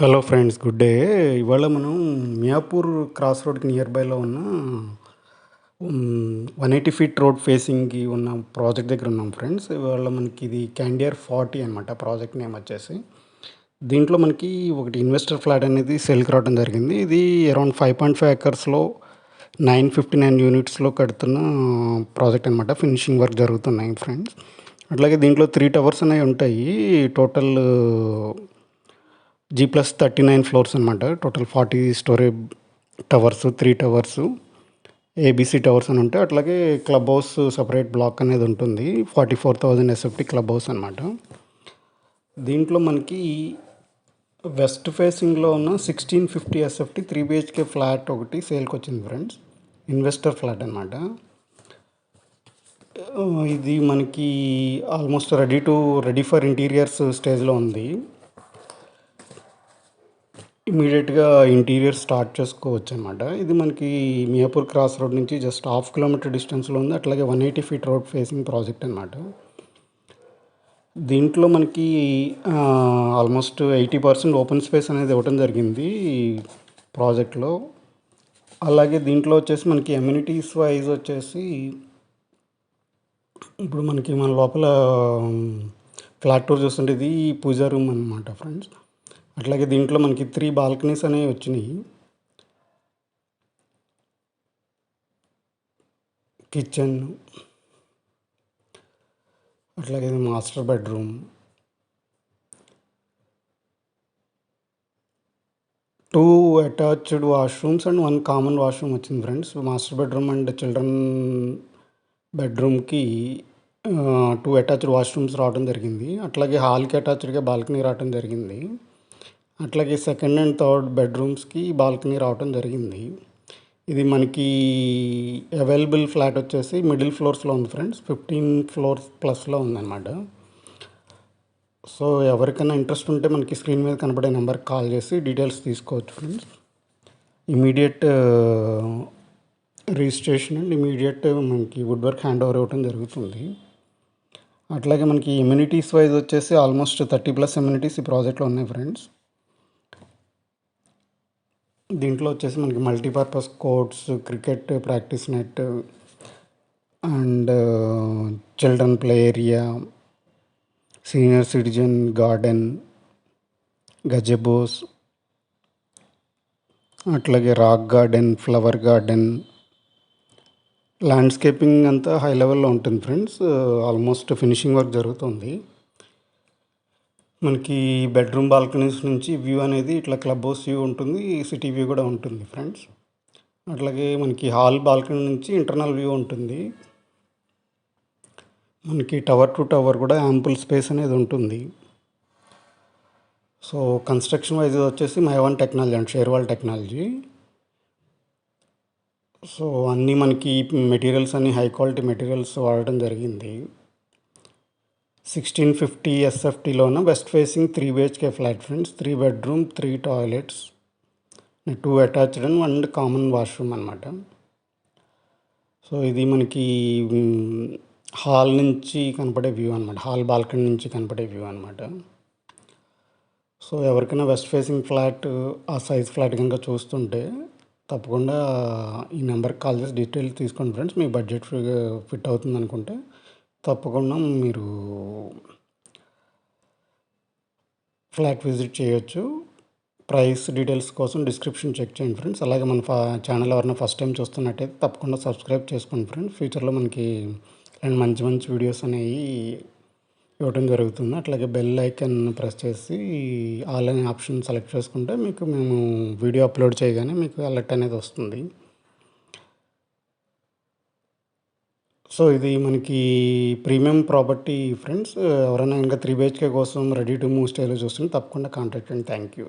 Hello friends, good day. ఇవాళ మనం Miyapur cross రోడ్కి నియర్ బైలో ఉన్న 180 ఫీట్ రోడ్ ఫేసింగ్కి ఉన్న ప్రాజెక్ట్ దగ్గర ఉన్నాం ఫ్రెండ్స్. ఇవాళ మనకి ఇది క్యాండియర్ 40 అనమాట ప్రాజెక్ట్ నేమ్ వచ్చేసి. దీంట్లో మనకి ఒకటి ఇన్వెస్టర్ ఫ్లాట్ అనేది సేల్కి రావడం జరిగింది. ఇది అరౌండ్ 5.5 ఎకర్స్లో 959 యూనిట్స్లో కడుతున్న ప్రాజెక్ట్ అనమాట. ఫినిషింగ్ వర్క్ జరుగుతున్నాయి ఫ్రెండ్స్. అట్లాగే దీంట్లో 3 టవర్స్ అనేవి ఉంటాయి. టోటల్ G+39 ఫ్లోర్స్ అనమాట. Total 40 storage towers, 3 towers, ABC towers అని ఉంటాయి. అట్లాగే క్లబ్ హౌస్ సపరేట్ బ్లాక్ అనేది ఉంటుంది. 44,000 ఎస్ఎఫ్టీ క్లబ్ హౌస్ అనమాట. దీంట్లో మనకి వెస్ట్ ఫేసింగ్లో ఉన్న 1650 ఎస్ఎఫ్టీ 3 BHK ఫ్లాట్ ఒకటి సేల్కి వచ్చింది ఫ్రెండ్స్. ఇన్వెస్టర్ ఫ్లాట్ అనమాట. ఇది మనకి ఆల్మోస్ట్ రెడీ ఫర్ ఇంటీరియర్స్ స్టేజ్లో ఉంది. ఇమీడియట్గా ఇంటీరియర్ స్టార్ట్ చేసుకోవచ్చు అనమాట. ఇది మనకి మియాపూర్ క్రాస్ రోడ్ నుంచి జస్ట్ 1/2 కిలోమీటర్ డిస్టెన్స్లో ఉంది. అట్లాగే 180 ఫీట్ రోడ్ ఫేసింగ్ ప్రాజెక్ట్ అనమాట. దీంట్లో మనకి ఆల్మోస్ట్ 80% ఓపెన్ స్పేస్ అనేది ఇవ్వడం జరిగింది ఈ ప్రాజెక్ట్లో. అలాగే దీంట్లో వచ్చేసి మనకి ఎమ్యూనిటీస్ వైజ్ వచ్చేసి ఇప్పుడు మనకి మన లోపల ఫ్లాట్ టూర్ చూస్తుంటే ఇది పూజా రూమ్ అనమాట ఫ్రెండ్స్. అట్లాగే దీంట్లో మనకి 3 బాల్కనీస్ అనేవి వచ్చినాయి. కిచెన్, అట్లాగే master bedroom, 2 attached washrooms and 1 common washroom వచ్చింది friends. Master bedroom and children బెడ్రూమ్కి 2 అటాచ్డ్ వాష్రూమ్స్ రావడం జరిగింది. అట్లాగే హాల్కి అటాచ్డ్గా బాల్కనీ రావడం జరిగింది. అట్లాగే సెకండ్ అండ్ థర్డ్ బెడ్రూమ్స్కి బాల్కనీ రావడం జరిగింది. ఇది మనకి అవైలబుల్ ఫ్లాట్ వచ్చేసి మిడిల్ ఫ్లోర్స్లో ఉంది ఫ్రెండ్స్. 15 ఫ్లోర్స్ ప్లస్లో ఉందన్నమాట. సో ఎవరికైనా ఇంట్రెస్ట్ ఉంటే మనకి స్క్రీన్ మీద కనబడే నెంబర్కి కాల్ చేసి డీటెయిల్స్ తీసుకోవచ్చు friends. Immediate registration and immediate మనకి వుడ్ వర్క్ హ్యాండ్ ఓవర్ ఇవ్వడం జరుగుతుంది. అట్లాగే మనకి ఎమ్యూనిటీస్ వైజ్ వచ్చేసి ఆల్మోస్ట్ 30+ ఎమ్యూనిటీస్ ఈ ప్రాజెక్ట్లో ఉన్నాయి ఫ్రెండ్స్. దీంట్లో వచ్చేసి మనకి multipurpose courts, cricket practice net and children play area, senior citizen garden, gazebos, అట్లాగే rock garden, flower garden, landscaping అంతా హై లెవెల్లో ఉంటుంది ఫ్రెండ్స్. ఆల్మోస్ట్ ఫినిషింగ్ వర్క్ జరుగుతుంది. మనకి బెడ్రూమ్ బాల్కనీస్ నుంచి వ్యూ అనేది ఇట్లా క్లబ్ హౌస్ వ్యూ ఉంటుంది, సిటీ వ్యూ కూడా ఉంటుంది ఫ్రెండ్స్. అట్లాగే మనకి హాల్ బాల్కనీ నుంచి ఇంటర్నల్ వ్యూ ఉంటుంది. మనకి టవర్ టు టవర్ కూడా యాంపుల్ స్పేస్ అనేది ఉంటుంది. సో కన్స్ట్రక్షన్ వైజ్ వచ్చేసి Mivan technology and shear wall technology. So అన్నీ మనకి మెటీరియల్స్ అన్నీ హై క్వాలిటీ మెటీరియల్స్ వాడడం జరిగింది. 1650 ఎస్ఎఫ్టీలోన west facing 3 BHK flat friends. 3 bedroom, 3 toilets, 2 attached and 1 common washroom అనమాట. సో ఇది మనకి హాల్ నుంచి కనపడే వ్యూ అనమాట. హాల్ బాల్కనీ నుంచి కనపడే వ్యూ అనమాట. సో ఎవరికైనా వెస్ట్ ఫేసింగ్ ఫ్లాట్ ఆ సైజ్ ఫ్లాట్ కనుక చూస్తుంటే తప్పకుండా ఈ నెంబర్కి కాల్ చేసి డీటెయిల్స్ తీసుకోండి ఫ్రెండ్స్. మీ బడ్జెట్ ఫిట్ అవుతుంది అనుకుంటే తప్పకుండా మీరు ఫ్లాట్ విజిట్ చేయొచ్చు. ప్రైస్ డీటెయిల్స్ కోసం డిస్క్రిప్షన్ చెక్ చేయండి ఫ్రెండ్స్. అలాగే మన ఛానల్ ఎవరైనా ఫస్ట్ టైం చూస్తున్నట్టయితే తప్పకుండా సబ్స్క్రైబ్ చేసుకోండి ఫ్రెండ్స్. ఫ్యూచర్లో మనకి ఇలాంటి మంచి మంచి వీడియోస్ అనేవి ఇవ్వడం జరుగుతుంది. అట్లాగే బెల్ ఐకాన్ ప్రెస్ చేసి ఆల్ అనే ఆప్షన్ సెలెక్ట్ చేసుకుంటే మీకు మేము వీడియో అప్లోడ్ చేయగానే మీకు అలర్ట్ అనేది వస్తుంది. సో ఇది మనకి ప్రీమియం ప్రాపర్టీ ఫ్రెండ్స్. ఎవరైనా ఇంకా 3 BHK కోసం రెడీ టు మూవ్ స్టేలో చూస్తుంటే తప్పకుండా కాంటాక్ట్ అండి. Thank you.